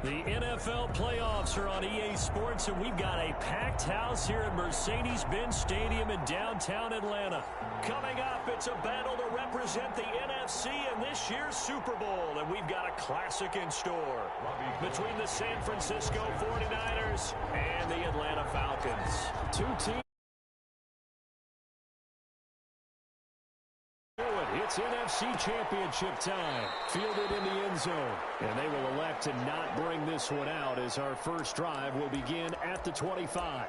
The NFL playoffs are on EA Sports, and we've got a packed house here at Mercedes-Benz Stadium in downtown Atlanta. Coming up, it's a battle to represent the NFC in this year's Super Bowl, and we've got a classic in store between the San Francisco 49ers and the Atlanta Falcons. Two teams. It's NFC Championship time. Fielded in the end zone. And they will elect to not bring this one out as our first drive will begin at the 25.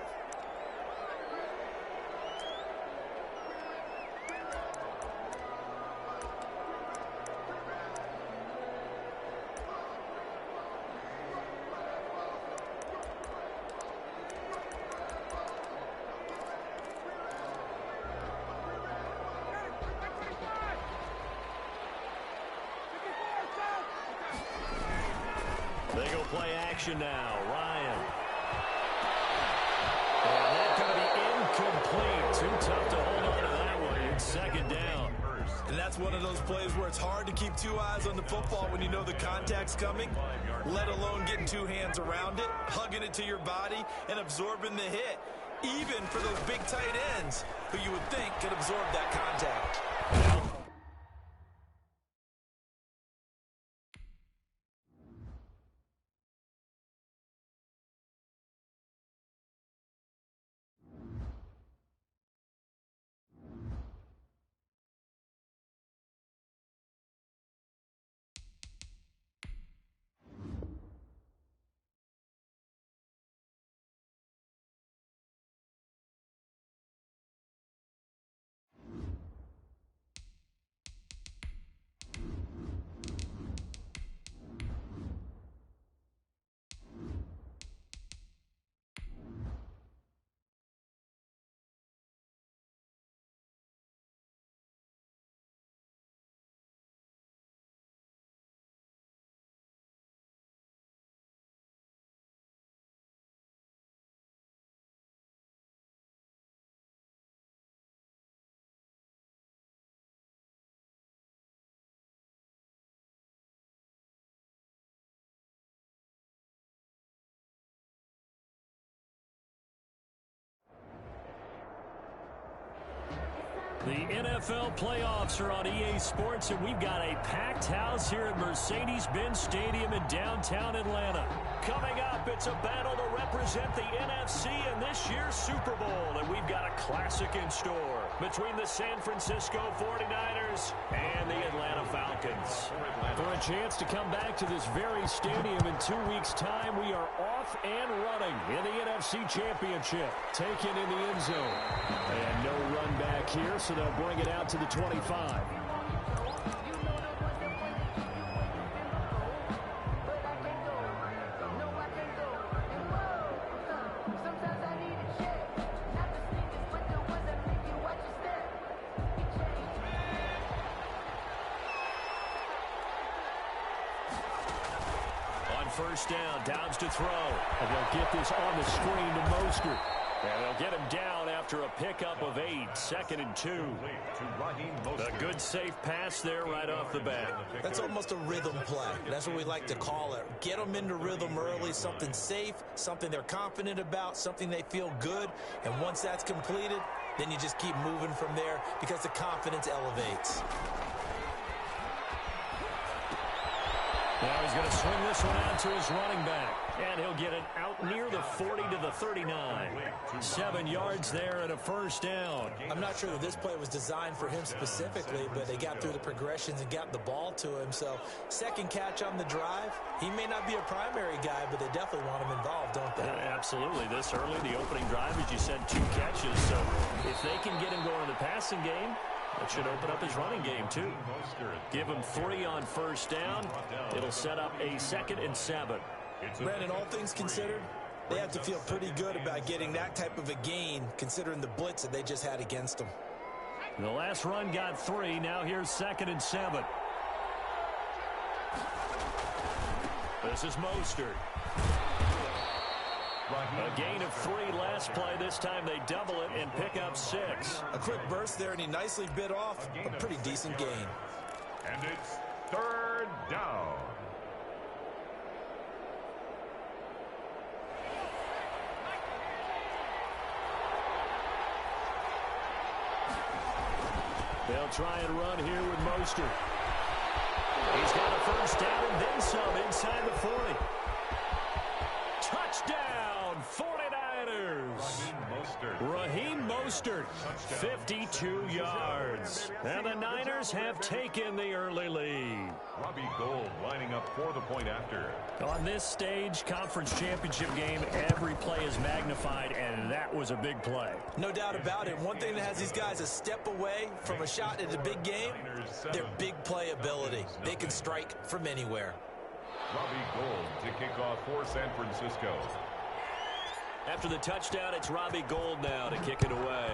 They go play action now. Ryan. And that's going to be incomplete. Too tough to hold on to that one. It's second down. And that's one of those plays where it's hard to keep two eyes on the football when you know the contact's coming, let alone getting two hands around it, hugging it to your body, and absorbing the hit, even for those big tight ends who you would think could absorb that contact. The NFL playoffs are on EA Sports, and we've got a packed house here at Mercedes-Benz Stadium in downtown Atlanta. Coming up, it's a battle to represent the NFC in this year's Super Bowl, and we've got a classic in store between the San Francisco 49ers and the Atlanta Falcons. For a chance to come back to this very stadium in 2 weeks' time, we are off and running in the NFC Championship, taken in the end zone. And no run back here, so they'll bring it out to the 25. First down, Downs to throw. And they'll get this on the screen to Mostert. And they'll get him down after a pickup of 8, 2nd and 2. A good safe pass there right off the bat. That's almost a rhythm play. That's what we like to call it. Get them into rhythm early, something safe, something they're confident about, something they feel good. And once that's completed, then you just keep moving from there because the confidence elevates. Now he's going to swing this one out to his running back. And he'll get it out near the 40 to the 39. 7 yards there and a first down. I'm not sure that this play was designed for him specifically, but they got through the progressions and got the ball to him. So second catch on the drive. He may not be a primary guy, but they definitely want him involved, don't they? Absolutely. This early, the opening drive, as you said, 2 catches. So if they can get him going in the passing game, that should open up his running game, too. Give him 3 on first down. It'll set up a 2nd and 7. Brandon, all things considered, they have to feel pretty good about getting that type of a gain, considering the blitz that they just had against them. The last run got 3. Now here's 2nd and 7. This is Mostert. A gain of 3 last play. This time they double it and pick up 6. A quick burst there, and he nicely bit off a pretty decent gain. And it's 3rd down. They'll try and run here with Mostert. He's got a first down and then some inside the 40. Touchdown, 49ers. Raheem Mostert, 52 yards. And the Niners have taken the early lead. Robbie Gould lining up for the point after. On this stage, conference championship game, every play is magnified, and that was a big play. No doubt about it. One thing that has these guys a step away from a shot at a big game, their big play ability. They can strike from anywhere. Robbie Gould to kick off for San Francisco. After the touchdown, it's Robbie Gould now to kick it away.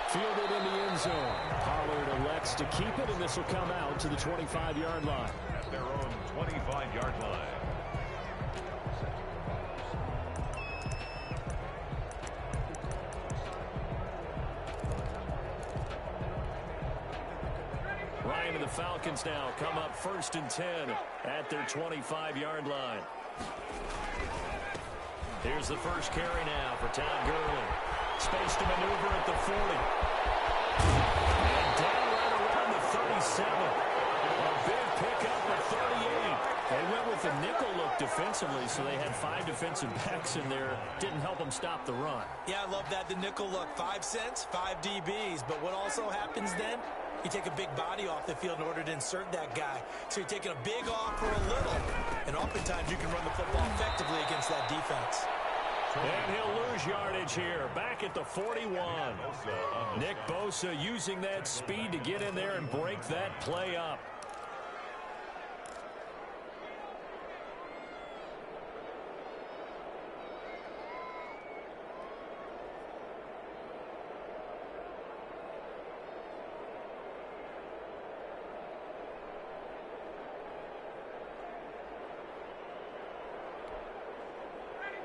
Fielded in the end zone. Pollard elects to keep it, and this will come out to the 25-yard line. At their own 25-yard line. Ryan and the Falcons now come up 1st and 10 at their 25-yard line. Here's the first carry now for Todd Gurley. Space to maneuver at the 40. And down right around the 37. A big pickup at 38. They went with the nickel look defensively, so they had 5 defensive backs in there. Didn't help them stop the run. Yeah, I love that, the nickel look. 5 cents, 5 DBs. But what also happens then? You take a big body off the field in order to insert that guy. So you're taking a big off for a little. And oftentimes you can run the football effectively against that defense. And he'll lose yardage here. Back at the 41. Nick Bosa using that speed to get in there and break that play up.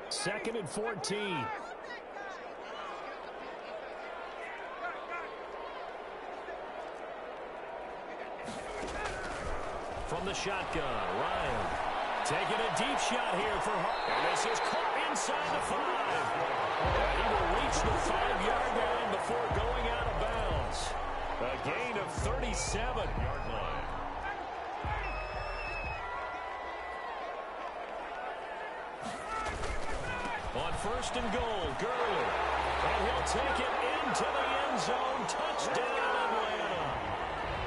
Second and 14. From the shotgun, Ryan taking a deep shot here for Hart. And this is caught inside the 5. And he will reach the 5-yard line before going out of bounds. A gain of 37-yard line. On 1st and goal, Gurley. And he'll take it into the end zone. Touchdown, Atlanta.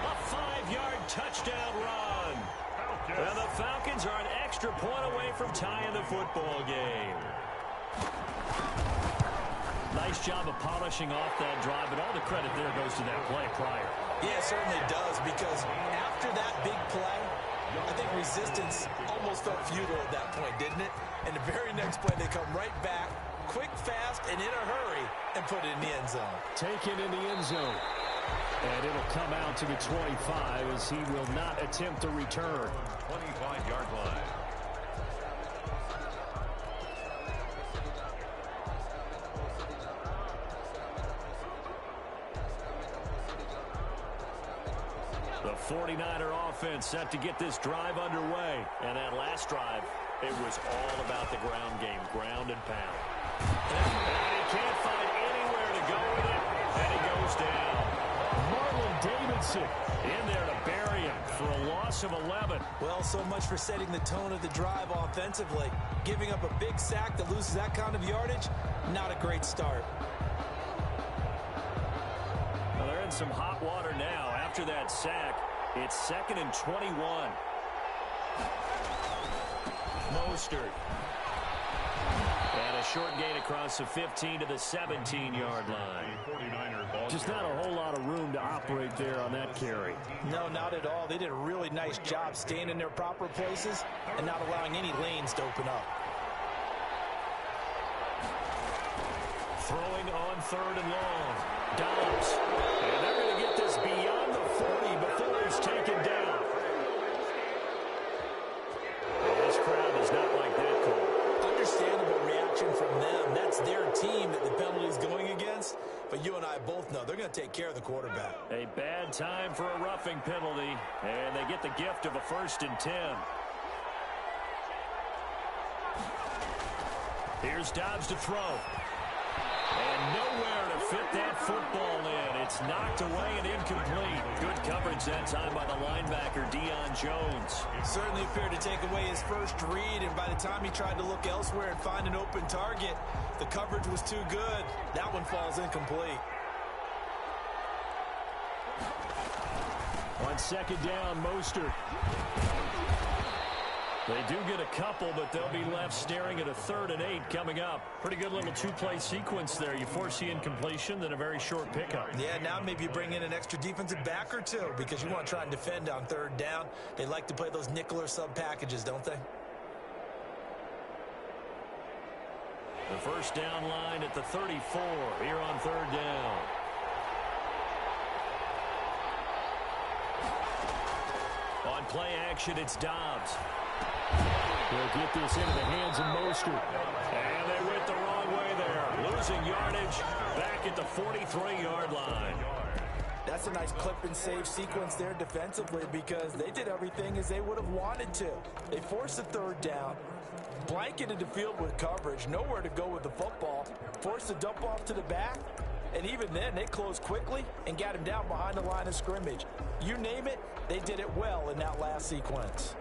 A 5-yard touchdown run. And the Falcons are an extra point away from tying the football game. Nice job of polishing off that drive, but all the credit there goes to that play prior. Yeah, it certainly does, because after that big play, I think resistance almost felt futile at that point, didn't it? And the very next play, they come right back, quick, fast, and in a hurry, and put it in the end zone. Taken in the end zone. And it'll come out to the 25 as he will not attempt to return. 25-yard line. The 49er offense set to get this drive underway. And that last drive, it was all about the ground game, ground and pound. And he can't find anywhere to go with it, and he goes down. Marlon Davidson in there to bury him for a loss of 11. Well, so much for setting the tone of the drive offensively. Giving up a big sack that loses that kind of yardage, not a great start. Well, they're in some hot water now. After that sack, it's 2nd and 21. Mostert. And a short gain across the 15 to the 17-yard line. Just not a whole lot of room to operate there on that carry. No, not at all. They did a really nice job staying in their proper places and not allowing any lanes to open up. Throwing on 3rd and long. Dobbs. And they're going to get this beyond the 40 before it's taken down. And this crowd does not like that call. Understandable reaction from them. That's their team that the penalty is going against. But you and I both know they're going to take care of the quarterback. A bad time for a roughing penalty. And they get the gift of a 1st and 10. Here's Dobbs to throw. And nowhere to fit that football in. It's knocked away and incomplete. Good coverage that time by the linebacker, Deion Jones. Certainly appeared to take away his first read, and by the time he tried to look elsewhere and find an open target, the coverage was too good. That one falls incomplete. On second down, Mostert. They do get a couple, but they'll be left staring at a 3rd and 8 coming up. Pretty good little two-play sequence there. You force the incompletion, then a very short pickup. Yeah, now maybe you bring in an extra defensive back or two because you want to try and defend on 3rd down. They like to play those nickel or sub packages, don't they? The first down line at the 34 here on 3rd down. On play action, it's Dobbs. They'll get this into the hands of Mostert. And they went the wrong way there. Losing yardage back at the 43-yard line. That's a nice clip and save sequence there defensively because they did everything as they would have wanted to. They forced the 3rd down, blanketed the field with coverage, nowhere to go with the football, forced the dump off to the back, and even then they closed quickly and got him down behind the line of scrimmage. You name it, they did it well in that last sequence.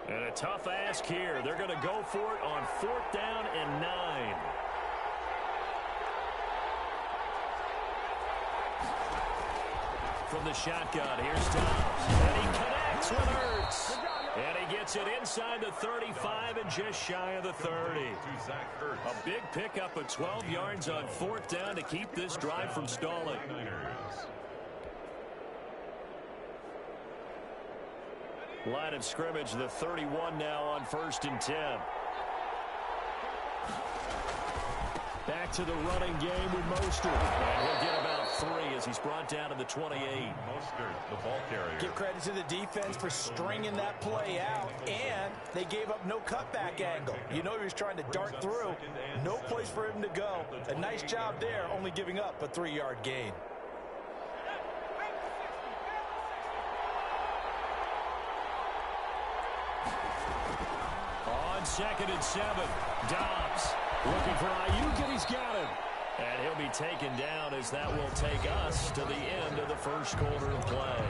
And a tough ask here. They're going to go for it on 4th down and 9. From the shotgun, here's Dobbs. And he connects with Hurts. And he gets it inside the 35 and just shy of the 30. A big pickup of 12 yards on 4th down to keep this drive from stalling. Line of scrimmage, the 31 now on 1st and 10. Back to the running game with Mostert. And he'll get about 3 as he's brought down to the 28. Mostert, the ball carrier. Give credit to the defense for stringing that play out, and they gave up no cutback angle. You know he was trying to dart through. No place for him to go. A nice job there, only giving up a 3-yard gain. On 2nd and 7, Dobbs looking for Ayuk, and he's got him. And he'll be taken down as that will take us to the end of the first quarter of play.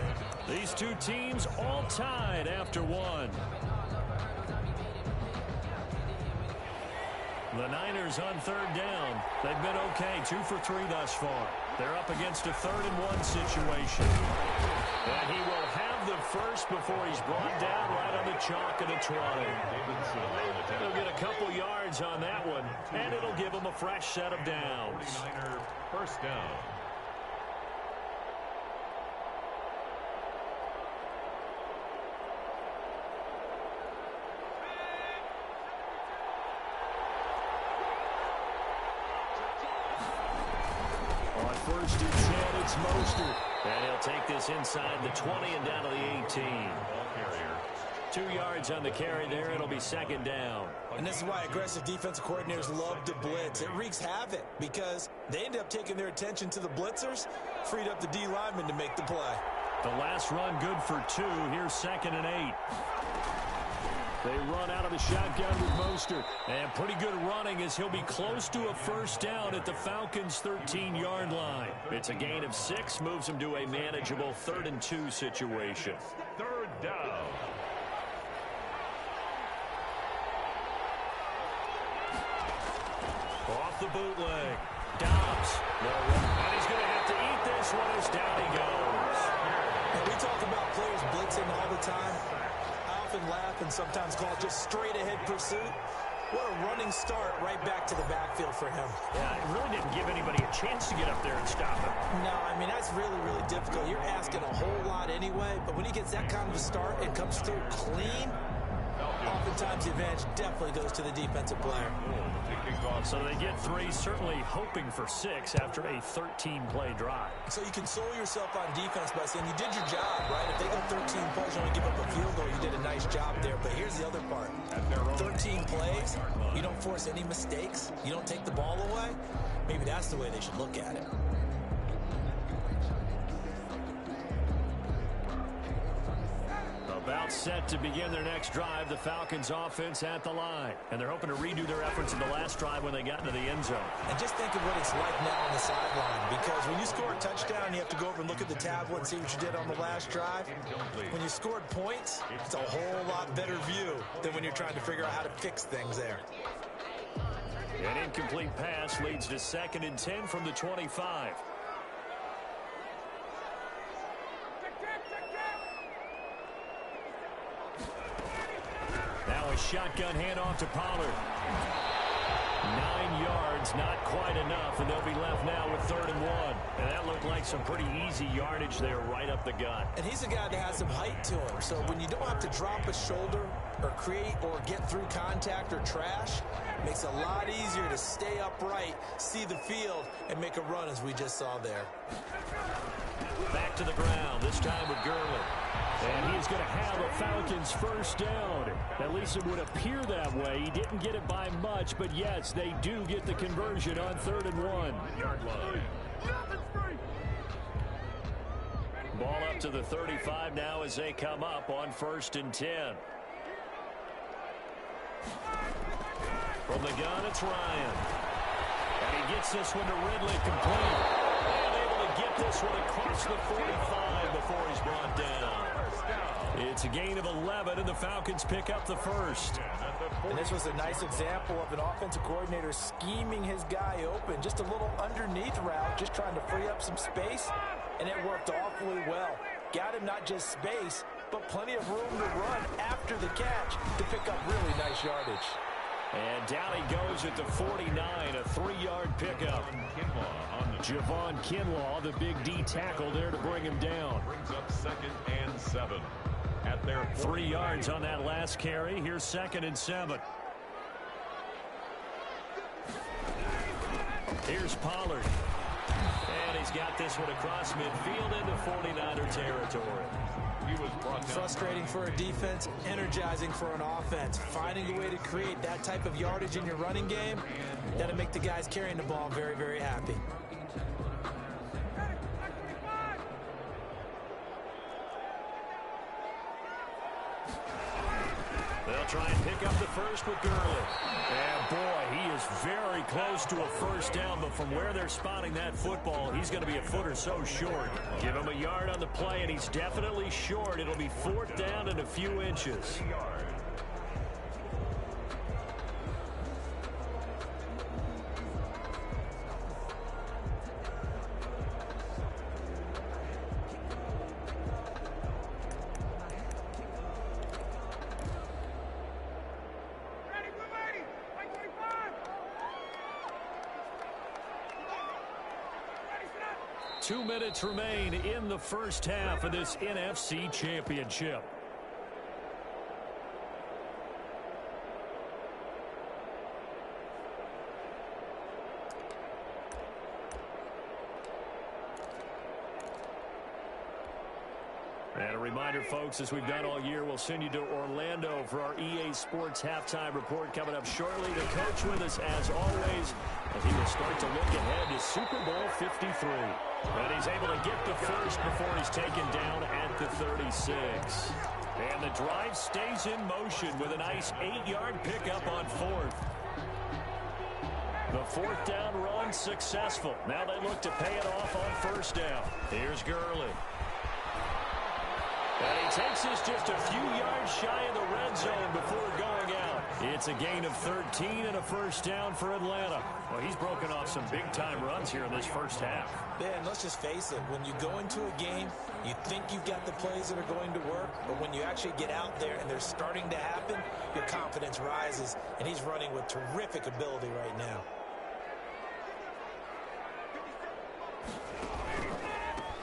These two teams all tied after 1. The Niners on 3rd down. They've been okay, 2 for 3 thus far. They're up against a 3rd and 1 situation. And he will have the first before he's brought down right on the chalk of the 20. He'll get a couple yards on that one, and it'll give him a fresh set of downs. First down. On 1st and 10, it's Mostert. And he'll take this inside the 20 and down to the 18. 2 yards on the carry there. It'll be 2nd down. And this is why aggressive defensive coordinators love to blitz. It wreaks havoc because they end up taking their attention to the blitzers, freed up the D lineman to make the play. The last run good for 2. Here's 2nd and 8. They run out of the shotgun with Mostert. And pretty good running as he'll be close to a first down at the Falcons' 13-yard line. It's a gain of 6, moves him to a manageable 3rd and 2 situation. 3rd down. Off the bootleg. Dobbs. And he's going to have to eat this one as down he goes. And we talk about players blitzing all the time. And laugh and sometimes call it just straight ahead pursuit. What a running start right back to the backfield for him. Yeah, it really didn't give anybody a chance to get up there and stop him. No, I mean, that's really, really difficult. You're asking a whole lot anyway, but when he gets that kind of a start and comes through clean, oftentimes the advantage definitely goes to the defensive player. So they get 3, certainly hoping for 6 after a 13-play drive. So you console yourself on defense by saying you did your job, right? If they go 13 plays, you only give up a field goal, you did a nice job there. But here's the other part. 13 plays, you don't force any mistakes, you don't take the ball away. Maybe that's the way they should look at it. About It's set to begin their next drive. The Falcons offense at the line. And they're hoping to redo their efforts in the last drive when they got into the end zone. And just think of what it's like now on the sideline. Because when you score a touchdown, you have to go over and look at the tablet and see what you did on the last drive. When you scored points, it's a whole lot better view than when you're trying to figure out how to fix things there. An incomplete pass leads to 2nd and 10 from the 25. Now a shotgun handoff to Pollard. 9 yards, not quite enough, and they'll be left now with 3rd and 1. And that looked like some pretty easy yardage there right up the gut. And he's a guy that has some height to him, so when you don't have to drop a shoulder or create or get through contact or trash, it makes it a lot easier to stay upright, see the field, and make a run as we just saw there. Back to the ground, this time with Gurley. And he's going to have a Falcons first down. At least it would appear that way. He didn't get it by much, but yes, they do get the conversion on 3rd and 1. Yard line. Ball up to the 35 now as they come up on 1st and 10. From the gun, it's Ryan. And he gets this one to Ridley complete. And able to get this one across the 45 before he's brought down. It's a gain of 11, and the Falcons pick up the first. And this was a nice example of an offensive coordinator scheming his guy open. Just a little underneath route, just trying to free up some space, and it worked awfully well. Got him not just space, but plenty of room to run after the catch to pick up really nice yardage. And down he goes at the 49, a 3-yard pickup. Javon Kinlaw, the big D tackle there to bring him down. Brings up 2nd and 7. At their 3 yards on that last carry. Here's 2nd and 7. Here's Pollard. And he's got this one across midfield into 49er territory. He was brought down. Frustrating for a defense, energizing for an offense. Finding a way to create that type of yardage in your running game, that'll make the guys carrying the ball very, very happy. They'll try and pick up the first with Gurley. And boy, he is very close to a first down, but from where they're spotting that football, he's going to be a foot or so short. Give him a yard on the play, and he's definitely short. It'll be 4th down and a few inches. Two minutes remain in the first half of this NFC Championship. And a reminder, folks, as we've done all year, we'll send you to Orlando for our EA Sports halftime report coming up shortly. The coach with us, as always, as he will start to look ahead to Super Bowl 53. And he's able to get the first before he's taken down at the 36. And the drive stays in motion with a nice 8-yard pickup on 4th. The 4th down run successful. Now they look to pay it off on 1st down. Here's Gurley. And he takes this just a few yards shy of the red zone before going out. It's a gain of 13 and a first down for Atlanta. Well, he's broken off some big-time runs here in this first half. Ben, let's just face it. When you go into a game, you think you've got the plays that are going to work, but when you actually get out there and they're starting to happen, your confidence rises, and he's running with terrific ability right now.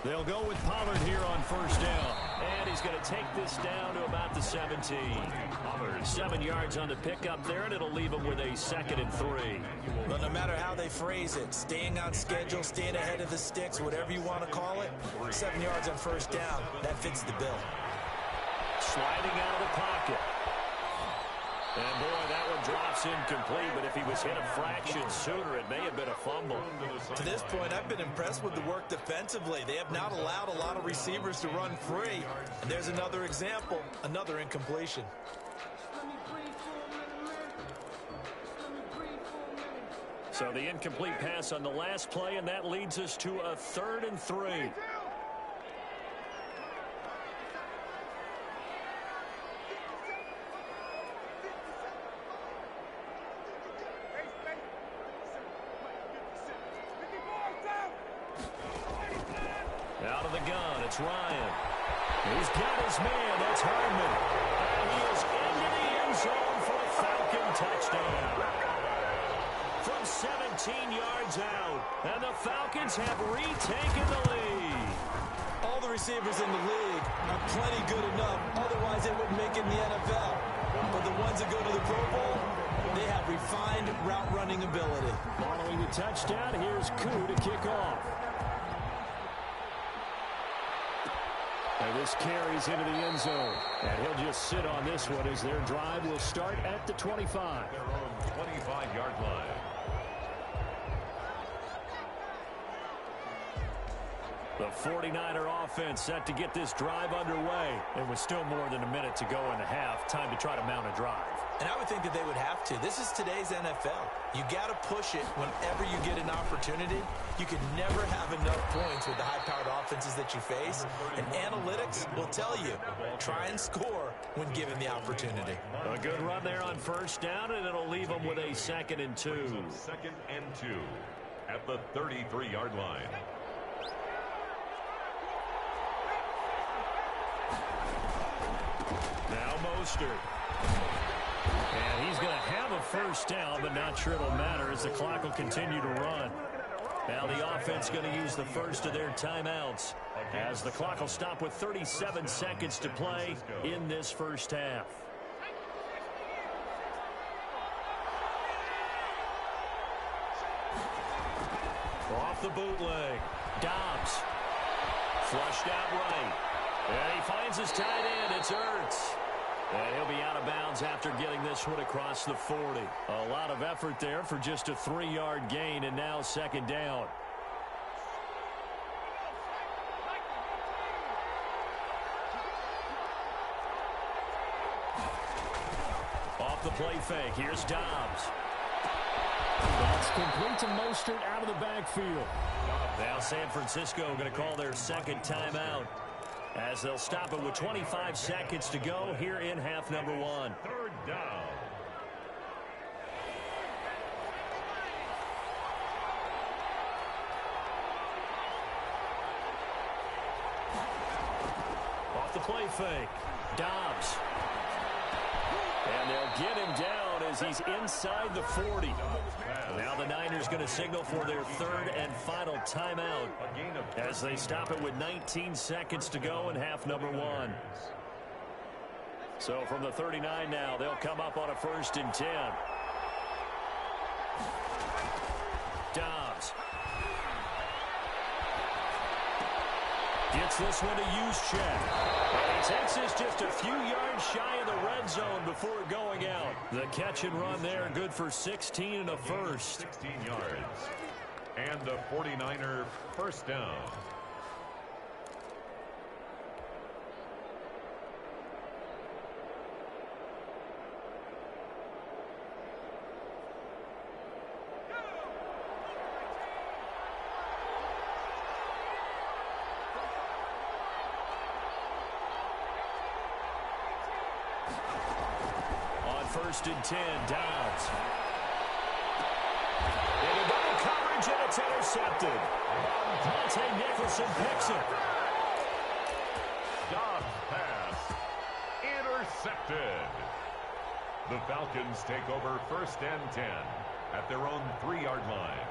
They'll go with Pollard here on 1st down. And he's going to take this down to about the 17. Pollard, 7 yards on the pickup there, and it'll leave him with a 2nd and 3. But no matter how they phrase it, staying on schedule, staying ahead of the sticks, whatever you want to call it, 7 yards on 1st down, that fits the bill. Sliding out of the pocket. And, boy, that one drops incomplete, but if he was hit a fraction sooner, it may have been a fumble. To this point, I've been impressed with the work defensively. They have not allowed a lot of receivers to run free. And there's another example, another incompletion. So the incomplete pass on the last play, and that leads us to a 3rd and 3. Out of the gun, it's Ryan. He's got his man, that's Hardman. And he is into the end zone for a Falcon touchdown. From 17 yards out, and the Falcons have retaken the lead. All the receivers in the league are plenty good enough, otherwise they wouldn't make it in the NFL. But the ones that go to the Pro Bowl, they have refined route running ability. Following the touchdown, here's Koo to kick off. And this carries into the end zone. And he'll just sit on this one as their drive will start at the 25. Their own 25-yard line. The 49er offense set to get this drive underway. It was still more than a minute to go in the half. Time to try to mount a drive. And I would think that they would have to. This is today's NFL. You got to push it whenever you get an opportunity. You can never have enough points with the high-powered offenses that you face. And analytics will tell you, try and score when given the opportunity. A good run there on first down, and it'll leave them with a 2nd and 2. 2nd and 2 at the 33-yard line. Now Mostert. And he's going to have a first down, but not sure it'll matter as the clock will continue to run. Now the offense going to use the first of their timeouts as the clock will stop with 37 seconds to play in this first half. Off the bootleg. Dobbs. Flushed out right. And he finds his tight end. It's Ertz. And he'll be out of bounds after getting this one across the 40. A lot of effort there for just a 3-yard gain, and now 2nd down. Off the play fake. Here's Dobbs. That's complete to Mostert out of the backfield. Now San Francisco going to call their 2nd timeout, as they'll stop it with 25 seconds to go here in half number 1. 3rd down. Off the play fake. Dobbs. And they'll get him down as he's inside the 40. Now the Niners going to signal for their 3rd and final timeout as they stop it with 19 seconds to go in half number 1. So from the 39 now, they'll come up on a 1st and 10. Dobbs. Gets this one to Juszczyk. And he takes this just a few yards shy of the red zone before going out. The catch and run there, good for 16 and a first. 16 yards. And the 49er first down. On 1st and 10, Dobbs. Into double coverage, and it's intercepted. Monte Nicholson picks it. Dobbs pass intercepted. The Falcons take over 1st and 10 at their own 3-yard line.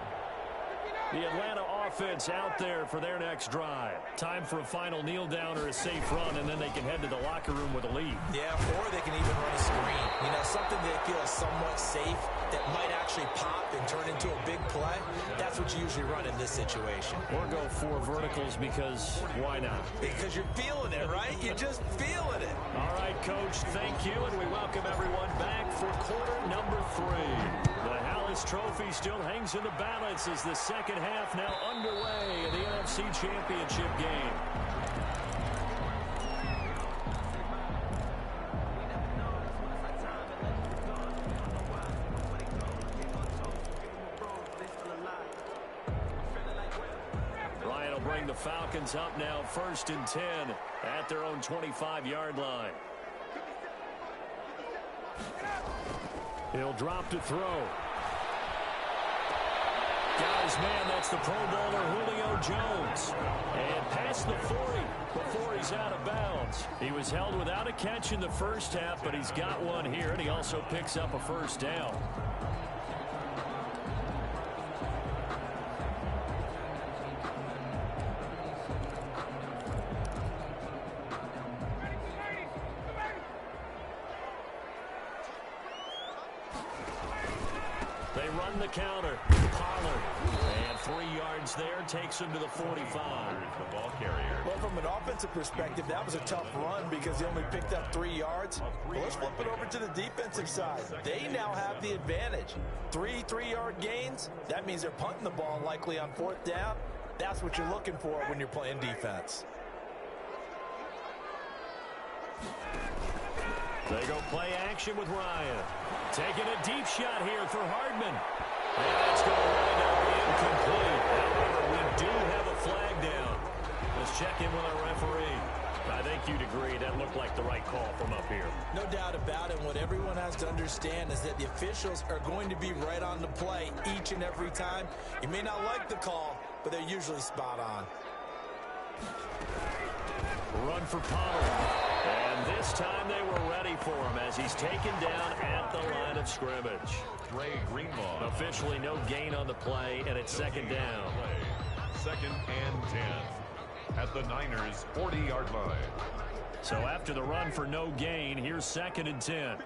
The Atlanta offense out there for their next drive. Time for a final kneel down or a safe run, and then they can head to the locker room with a lead. Yeah, or they can even run a screen. You know, something they feel is somewhat safe that might actually pop and turn into a big play. That's what you usually run in this situation. Or go 4 verticals because why not? Because you're feeling it, right? You're just feeling it. All right, Coach, thank you, and we welcome everyone back for quarter number 3. The Hallis Trophy still hangs in the balance as the second half now underway in the NFC Championship game. Ryan will bring the Falcons up now 1st and 10 at their own 25-yard line. He'll drop to throw. Guys, man, that's the Pro Bowler Julio Jones. And past the 40 before he's out of bounds. He was held without a catch in the first half, but he's got one here, and he also picks up a first down. They run the counter. Pollard. And 3 yards there takes him to the 45. The ball carrier. Well, from an offensive perspective, that was a tough run because he only picked up 3 yards. Well, let's flip it over to the defensive side. They now have the advantage. 3 3-yard gains. That means they're punting the ball likely on 4th down. That's what you're looking for when you're playing defense. They go play action with Ryan. Taking a deep shot here for Hardman. And that's going to wind up incomplete. However, we do have a flag down. Let's check in with our referee. I think you'd agree that looked like the right call from up here. No doubt about it. What everyone has to understand is that the officials are going to be right on the play each and every time. You may not like the call, but they're usually spot on. Run for Pollard. And this time they were ready for him as he's taken down at the line of scrimmage. Ray Greenlaw. Officially no gain on the play, and it's second down. 2nd and 10 at the Niners' 40-yard line. So after the run for no gain, here's 2nd and 10.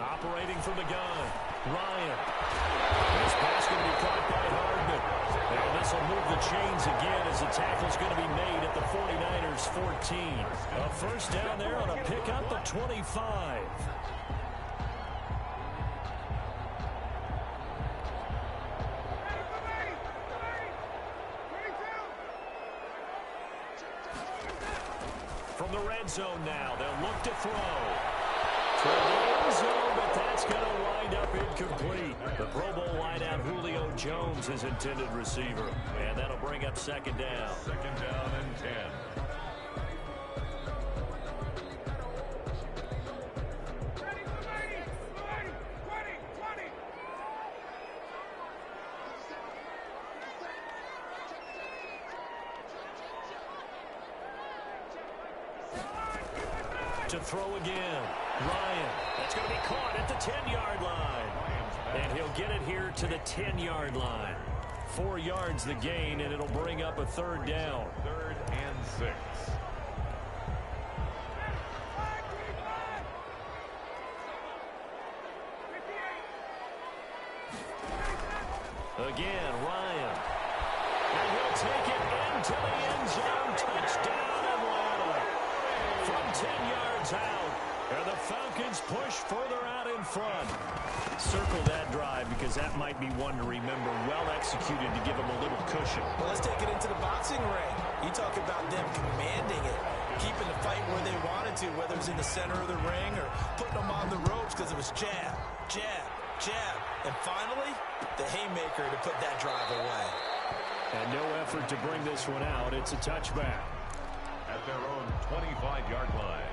Operating from the gun, Ryan. This pass going to be caught by Hardman. And this will move the chains again as the tackle's going to be made at the 49ers 14. A first down there on a pickup of 25. From the red zone now, they'll look to throw. To the end zone, but that's going to wind up incomplete. The Pro Bowl wideout Julio Jones is intended receiver. And that'll bring up 2nd down. 2nd down and 10. To throw again. Ryan. That's going to be caught at the 10-yard line. And he'll get it here to the 10-yard line. 4 yards the gain, and it'll bring up a 3rd down. 3rd and 6. Again, Ryan. And he'll take it into the end zone. Touchdown, Atlanta. From 10 yards out. And the Falcons push further out in front. Circle that drive because that might be one to remember. Well executed to give them a little cushion. Well, let's take it into the boxing ring. You talk about them commanding it, keeping the fight where they wanted to, whether it's in the center of the ring or putting them on the ropes because it was jab, jab, jab. And finally, the haymaker to put that drive away. And no effort to bring this one out. It's a touchback. At their own 25-yard line.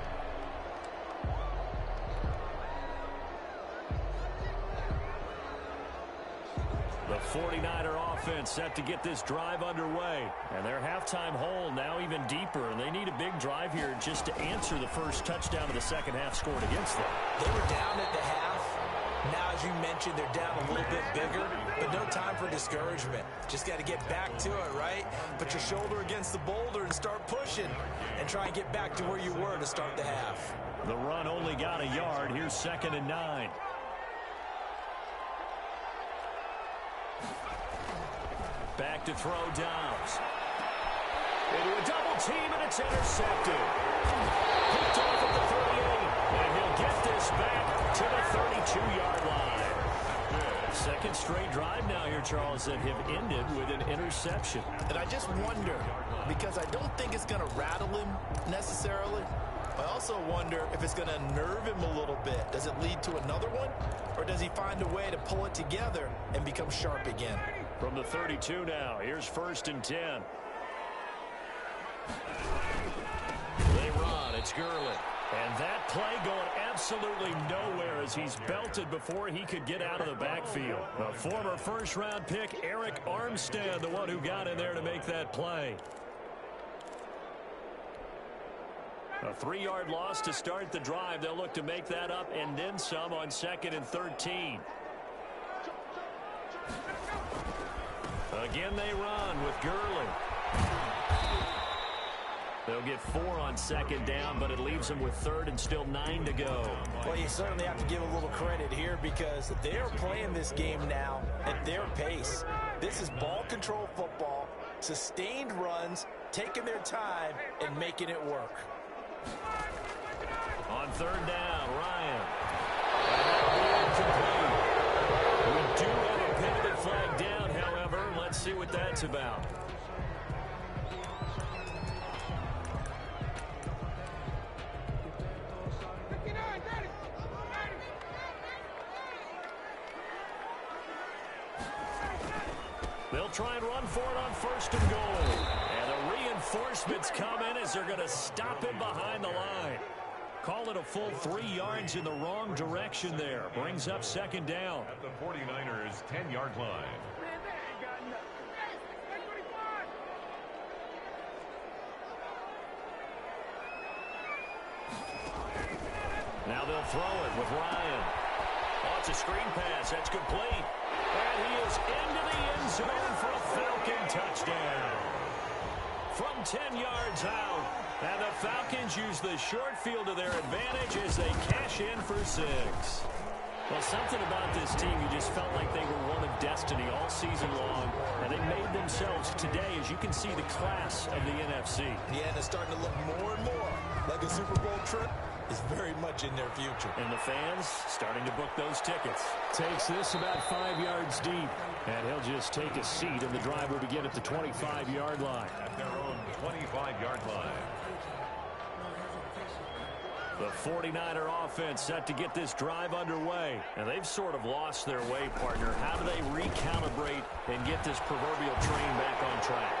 The 49er offense set to get this drive underway. And their halftime hole now even deeper. And they need a big drive here just to answer the first touchdown of the second half scored against them. They were down at the half. Now, as you mentioned, they're down a little bit bigger, but no time for discouragement. Just got to get back to it, right? Put your shoulder against the boulder and start pushing and try and get back to where you were to start the half. The run only got a yard. Here's 2nd and 9. Back to throw Dobbs. Into a double team, and it's intercepted. Picked off at the 38, and he'll get this back to the 32-yard line. Second straight drive now here, Charles, that have ended with an interception. And I just wonder, because I don't think it's going to rattle him necessarily, I also wonder if it's going to nerve him a little bit. Does it lead to another one, or does he find a way to pull it together and become sharp again? From the 32 now, here's 1st and 10. They run, it's Gurley. And that play going absolutely nowhere as he's belted before he could get out of the backfield. A former first-round pick, Eric Armstead, the one who got in there to make that play. A 3-yard loss to start the drive. They'll look to make that up and then some on 2nd and 13. Again, they run with Gurley. They'll get 4 on 2nd down, but it leaves them with 3rd and still 9 to go. Well, you certainly have to give a little credit here because they're playing this game now at their pace. This is ball control football, sustained runs, taking their time, and making it work. On 3rd down, Ryan. And that'll be incomplete. We do have a penalty flag down, however. Let's see what that's about. They'll try and run for it on 1st and goal. And the reinforcements come in as they're going to stop him behind the line. Call it a full 3 yards in the wrong direction there. Brings up 2nd down. At the 49ers' 10-yard line. Now they'll throw it with Ryan. Oh, it's a screen pass. That's complete. And he is into the end zone for a Falcon touchdown. From 10 yards out. And the Falcons use the short field to their advantage as they cash in for 6. Well, something about this team, you just felt like they were one of destiny all season long. And they made themselves today, as you can see, the class of the NFC. Yeah, and it's starting to look more and more like a Super Bowl trip is very much in their future. And the fans starting to book those tickets. Takes this about 5 yards deep. And he'll just take a seat, and the drive will begin at the 25-yard line. At their own 25-yard line. The 49er offense set to get this drive underway. And they've sort of lost their way, partner. How do they recalibrate and get this proverbial train back on track?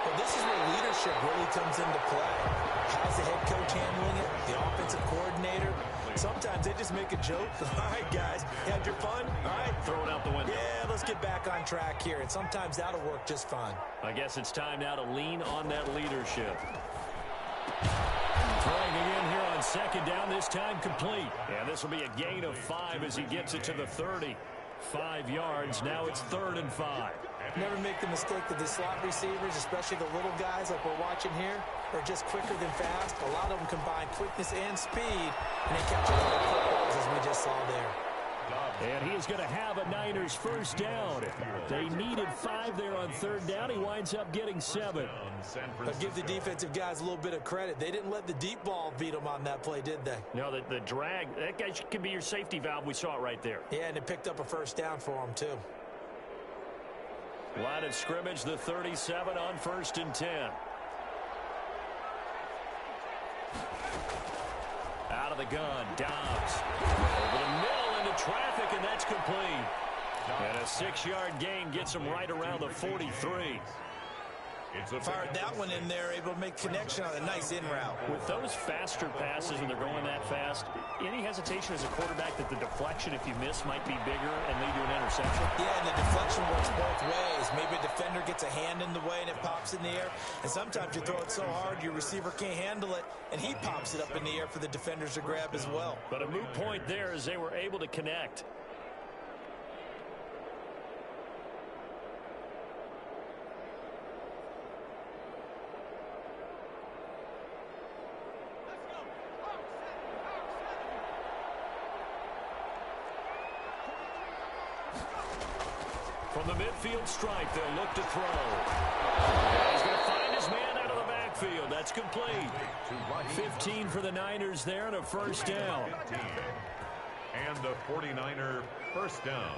Well, this is where leadership really comes into play. How's the head coach handling it? The offensive coordinator? Sometimes they just make a joke. All right, guys, you had your fun? All right. Throw it out the window. Yeah, let's get back on track here. And sometimes that'll work just fine. I guess it's time now to lean on that leadership. Throwing again here on 2nd down, this time complete. And this will be a gain of 5 as he gets it to the 30. 5 yards, now it's 3rd and 5. Never make the mistake that the slot receivers, especially the little guys like we're watching here, are just quicker than fast. A lot of them combine quickness and speed, and they catch a lot of footballs as we just saw there. And he is going to have a Niners first down. They needed 5 there on 3rd down. He winds up getting 7. But give the defensive guys a little bit of credit. They didn't let the deep ball beat them on that play, did they? No, the drag, that guy could be your safety valve. We saw it right there. Yeah, and it picked up a first down for them, too. Line of scrimmage, the 37 on 1st and 10. Out of the gun, Dobbs. Over the middle into traffic, and that's complete. And a 6-yard gain gets him right around the 43. Fired that one in there, able to make connection on a nice in route. With those faster passes when they're going that fast, any hesitation as a quarterback that the deflection, if you miss, might be bigger and lead to an interception? Yeah, and the deflection works both ways. Maybe a defender gets a hand in the way and it pops in the air. And sometimes you throw it so hard your receiver can't handle it, and he pops it up in the air for the defenders to grab as well. But a moot point there as they were able to connect. the midfield stripe, they'll look to throw. He's going to find his man out of the backfield. That's complete. 15 for the Niners there and a first down. And the 49er first down.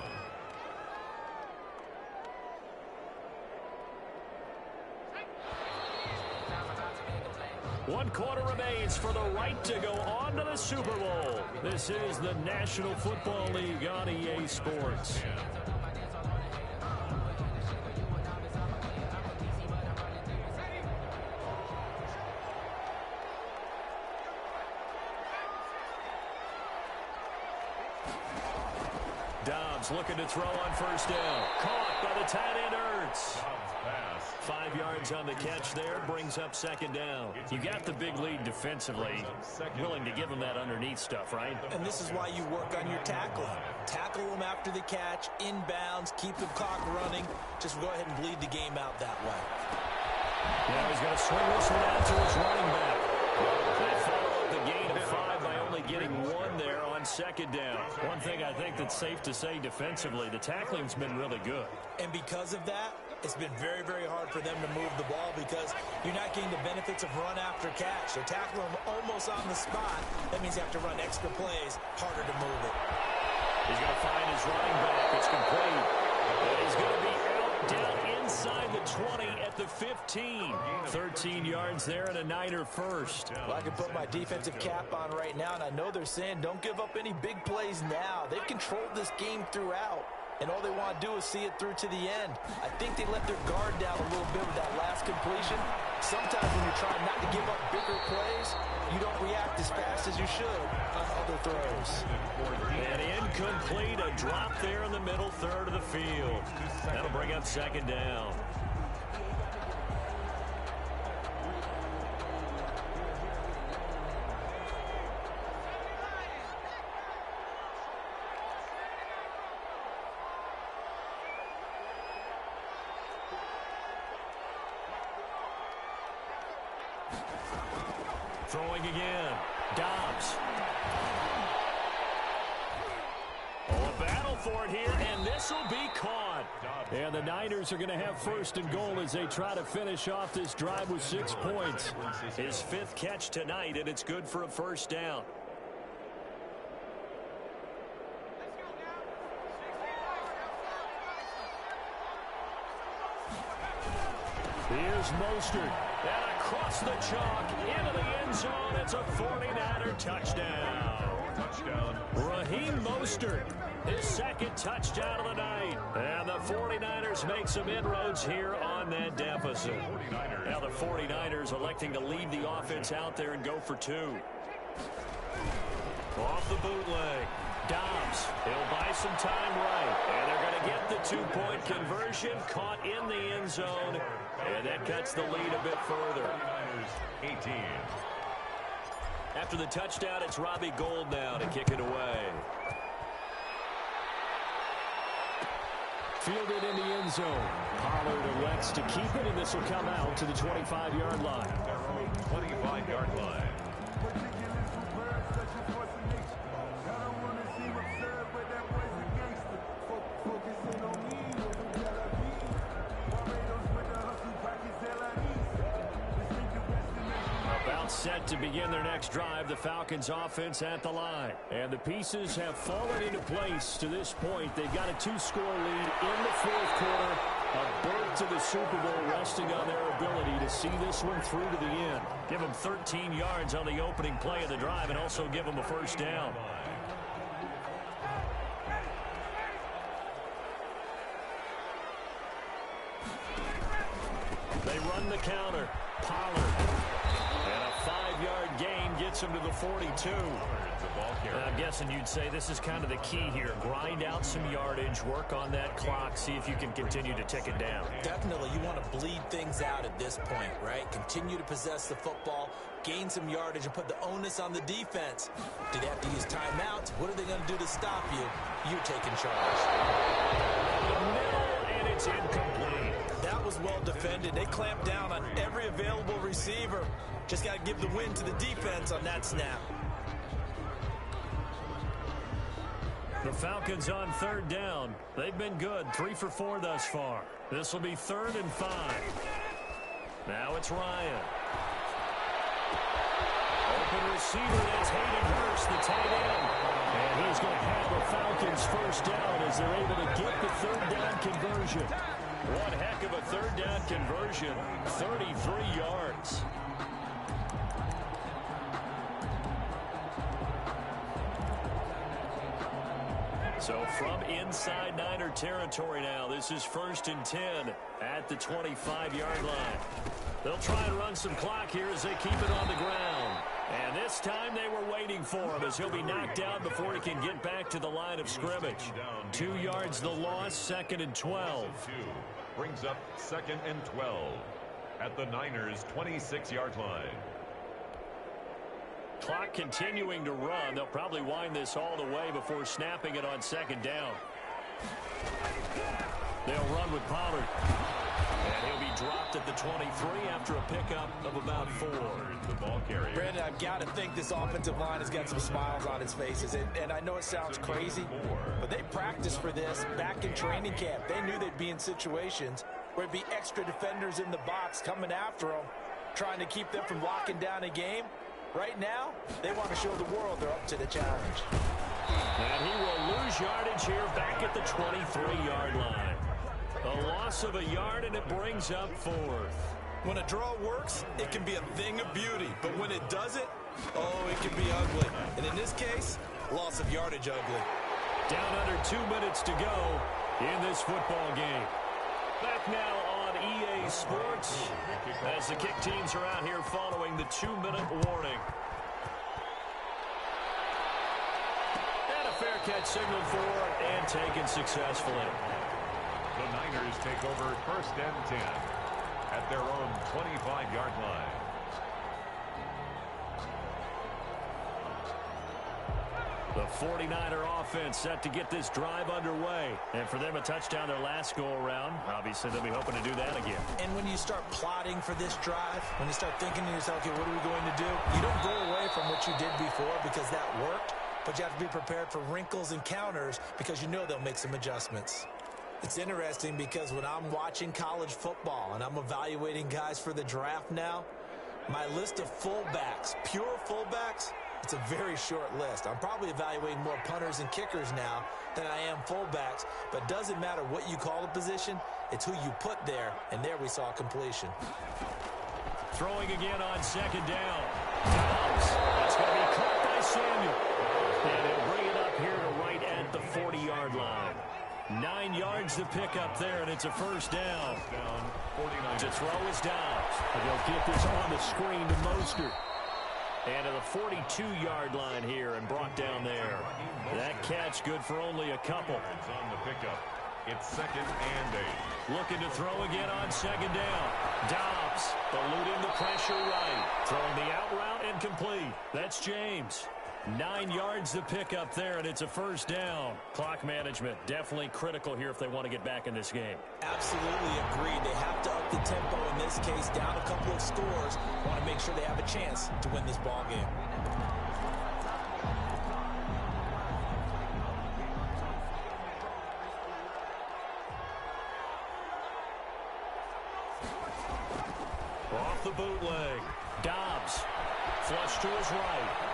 One quarter remains for the right to go on to the Super Bowl. This is the National Football League on EA Sports. Dobbs looking to throw on first down. Caught by the tight end Ertz. 5 yards on the catch there, brings up second down. You got the big lead defensively, willing to give them that underneath stuff, right? And this is why you work on your tackling. Tackle them after the catch, inbounds, keep the clock running. Just go ahead and bleed the game out that way. Yeah, he's going to swing this one out to his running back. They follow up the gain of 5 by only getting 1 there on second down. One thing I think that's safe to say defensively, the tackling's been really good. And because of that, it's been very, very hard for them to move the ball because you're not getting the benefits of run after catch. They tackle them almost on the spot. That means you have to run extra plays, harder to move it. He's going to find his running back. It's complete. And he's going to be out down inside the 20 at the 15. 13 yards there and a Niner first. Well, I can put my defensive cap on right now, and I know they're saying don't give up any big plays now. They've controlled this game throughout. And all they want to do is see it through to the end. I think they let their guard down a little bit with that last completion. Sometimes when you're trying not to give up bigger plays, you don't react as fast as you should on other throws. And incomplete, a drop there in the middle third of the field. That'll bring up second down. Throwing again. Dobbs. Oh, a battle for it here, and this will be caught. And the Niners are going to have first and goal as they try to finish off this drive with 6 points. His 5th catch tonight, and it's good for a first down. Here's Mostert. And across the chalk, into the end zone. It's a 49er touchdown. Raheem Mostert, his 2nd touchdown of the night. And the 49ers make some inroads here on that deficit. Now the 49ers electing to leave the offense out there and go for 2. Off the bootleg. Dobbs, he'll buy some time right. And they're going to get the 2-point conversion, caught in the end zone. And that cuts the lead a bit further. 18. After the touchdown, it's Robbie Gould now to kick it away. Fielded in the end zone. Pollard elects to keep it, and this will come out to the 25-yard line. 25-yard line. Set to begin their next drive, the Falcons offense at the line. And the pieces have fallen into place to this point. They've got a 2-score lead in the 4th quarter. A berth to the Super Bowl resting on their ability to see this one through to the end. Give them 13 yards on the opening play of the drive and also give them a first down. They run the counter. Pollard. And a 5-yard gain gets him to the 42. I'm guessing you'd say this is kind of the key here. Grind out some yardage, work on that clock, see if you can continue to tick it down. Definitely, you want to bleed things out at this point, right? Continue to possess the football, gain some yardage, and put the onus on the defense. Do they have to use timeouts? What are they going to do to stop you? You're taking charge. The middle, and it's incomplete. That was well defended. They clamped down on every available receiver. Just got to give the win to the defense on that snap. The Falcons on third down. They've been good, 3 for 4 thus far. This will be 3rd and 5. Now it's Ryan. Open receiver, that's Hayden Hurst, the tight end. And he's going to have the Falcons first down as they're able to get the 3rd down conversion. One heck of a 3rd down conversion, 33 yards. So from inside Niner territory now, this is 1st and 10 at the 25-yard line. They'll try and run some clock here as they keep it on the ground. And this time they were waiting for him as he'll be knocked down before he can get back to the line of scrimmage. 2 yards the loss, 2nd and 12. Brings up 2nd and 12 at the Niners' 26-yard line. Clock continuing to run. They'll probably wind this all the way before snapping it on 2nd down. They'll run with Pollard. And he'll be dropped at the 23 after a pickup of about 4. The ball carrier. Brandon, I've got to think this offensive line has got some smiles on its faces. And I know it sounds crazy, but they practiced for this back in training camp. They knew they'd be in situations where it'd be extra defenders in the box coming after them, trying to keep them from locking down a game. Right now, they want to show the world they're up to the challenge. And he will lose yardage here back at the 23-yard line. A loss of a yard, and it brings up 4th. When a draw works, it can be a thing of beauty. But when it doesn't, oh, it can be ugly. And in this case, loss of yardage ugly. Down under 2 minutes to go in this football game. Back now on EA Sports as the kick teams are out here following the 2-minute warning. And a fair catch signaled for and taken successfully. The Niners take over 1st and 10 at their own 25-yard line. The 49er offense set to get this drive underway. And for them, a touchdown their last go-around. Obviously, they'll be hoping to do that again. And when you start plotting for this drive, when you start thinking to yourself, okay, what are we going to do? You don't go away from what you did before because that worked, but you have to be prepared for wrinkles and counters because you know they'll make some adjustments. It's interesting because when I'm watching college football and I'm evaluating guys for the draft now, my list of fullbacks, pure fullbacks, it's a very short list. I'm probably evaluating more punters and kickers now than I am fullbacks, but it doesn't matter what you call the position, it's who you put there, and there we saw completion. Throwing again on 2nd down. That's going to be caught by Samuel. And he'll bring it up here to right at the 40-yard line. 9 yards to pick up there, and it's a 1st down. To throw is Dobbs. And they'll get this on the screen to Mostert. And to the 42-yard line here and brought down there. That catch good for only a couple. On the pickup. It's 2nd and 8. Looking to throw again on 2nd down. Dobbs eluding the pressure right. Throwing the out route and complete. That's James. 9 yards to pick up there, and it's a 1st down. Clock management definitely critical here if they want to get back in this game. Absolutely agreed. They have to up the tempo in this case, down a couple of scores. Want to make sure they have a chance to win this ball game. Off the bootleg. Dobbs. Flush to his right.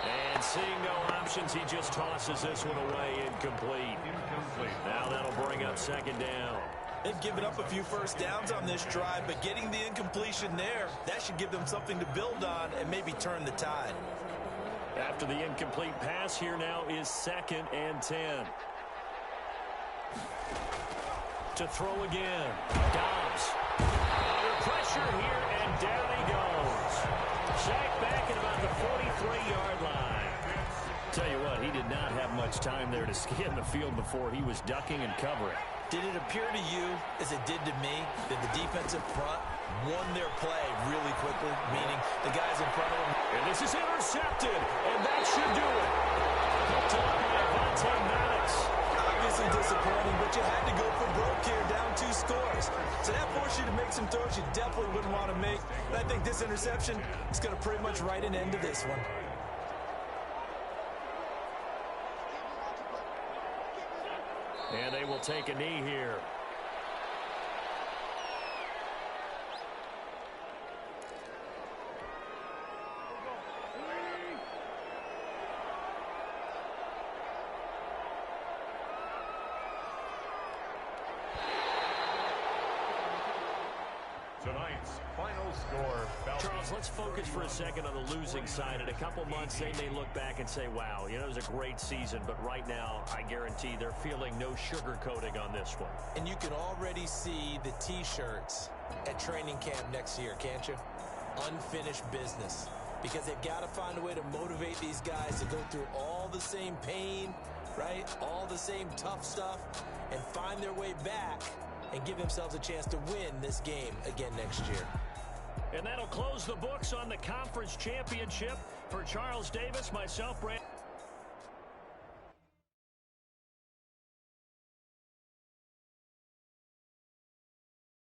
And seeing no options, he just tosses this one away, incomplete. Now that'll bring up 2nd down. They've given up a few 1st downs on this drive, but getting the incompletion there, that should give them something to build on and maybe turn the tide. After the incomplete pass, here now is 2nd and 10. To throw again. Dobbs. Under pressure here, and down he goes. Sacked back at about the 43-yard line. Tell you what, he did not have much time there to scan the field before he was ducking and covering. Did it appear to you, as it did to me, that the defensive front won their play really quickly, meaning the guys in front of them? And this is intercepted, and that should do it. Picked up by Avonte Maddox. Obviously disappointing, but you had to go for broke here, down 2 scores. So that forced you to make some throws you definitely wouldn't want to make. And I think this interception is going to pretty much write an end to this one. take a knee here. Tonight's final score. Falcons. Charles, let's focus for a second on the losing side. In a couple months, they may look back and say, wow, it was a great season. But right now, I guarantee they're feeling no sugarcoating on this one. And you can already see the T-shirts at training camp next year, can't you? Unfinished business. Because they've got to find a way to motivate these guys to go through all the same pain, right? All the same tough stuff, and find their way back and give themselves a chance to win this game again next year. And that'll close the books on the conference championship. For Charles Davis, myself, Brand.